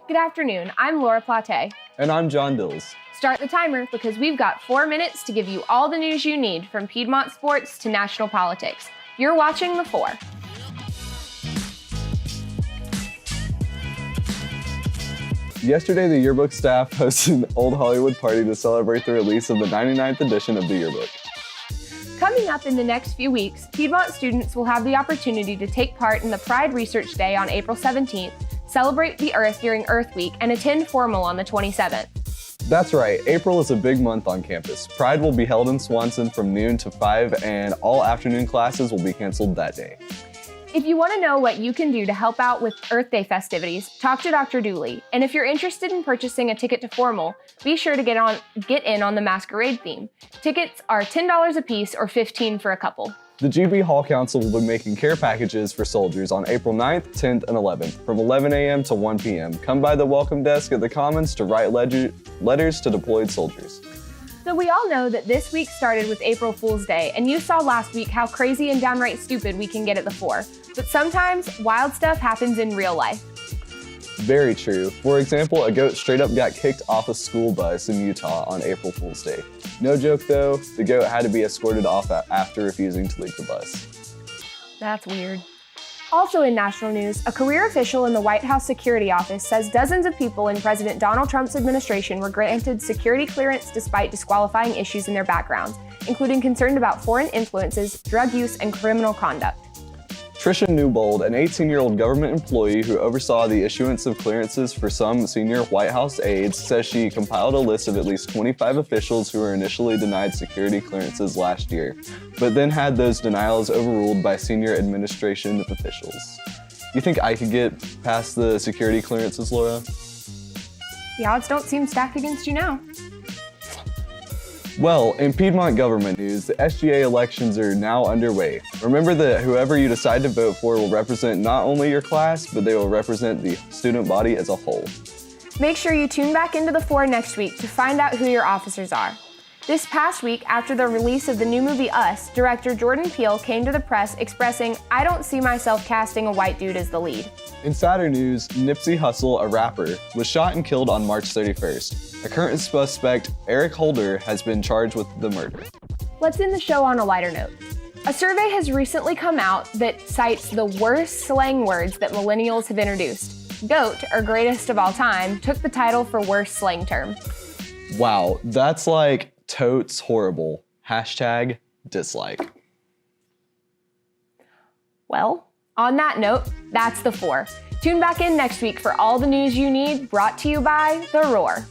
Good afternoon, I'm Laura Platte. And I'm John Dills. Start the timer because we've got 4 minutes to give you all the news you need from Piedmont sports to national politics. You're watching The 4. Yesterday, the yearbook staff hosted an Old Hollywood party to celebrate the release of the 99th edition of the yearbook. Coming up in the next few weeks, Piedmont students will have the opportunity to take part in the Pride Research Day on April 17th, celebrate the Earth during Earth Week, and attend Formal on the 27th. That's right, April is a big month on campus. Pride will be held in Swanson from noon to 5, and all afternoon classes will be canceled that day. If you want to know what you can do to help out with Earth Day festivities, talk to Dr. Dooley. And if you're interested in purchasing a ticket to Formal, be sure to get in on the masquerade theme. Tickets are $10 a piece or $15 for a couple. The GB Hall Council will be making care packages for soldiers on April 9th, 10th, and 11th from 11 a.m. to 1 p.m. Come by the welcome desk at the Commons to write letters to deployed soldiers. So we all know that this week started with April Fool's Day, and you saw last week how crazy and downright stupid we can get at the 4. But sometimes wild stuff happens in real life. Very true. For example, a goat straight up got kicked off a school bus in Utah on April Fool's Day. No joke though, the goat had to be escorted off after refusing to leave the bus. That's weird. Also in national news, a career official in the White House Security Office says dozens of people in President Donald Trump's administration were granted security clearance despite disqualifying issues in their backgrounds, including concern about foreign influences, drug use, and criminal conduct. Tricia Newbold, an 18-year-old government employee who oversaw the issuance of clearances for some senior White House aides, says she compiled a list of at least 25 officials who were initially denied security clearances last year, but then had those denials overruled by senior administration officials. You think I could get past the security clearances, Laura? The odds don't seem stacked against you now. Well, in Piedmont government news, the SGA elections are now underway. Remember that whoever you decide to vote for will represent not only your class, but they will represent the student body as a whole. Make sure you tune back into the 4 next week to find out who your officers are. This past week, after the release of the new movie Us, director Jordan Peele came to the press expressing, "I don't see myself casting a white dude as the lead." In sadder news, Nipsey Hussle, a rapper, was shot and killed on March 31st. A current suspect, Eric Holder, has been charged with the murder. Let's end the show on a lighter note. A survey has recently come out that cites the worst slang words that millennials have introduced. GOAT, or greatest of all time, took the title for worst slang term. Wow, that's like totes horrible. Hashtag dislike. Well, on that note, that's the 4. Tune back in next week for all the news you need, brought to you by The Roar.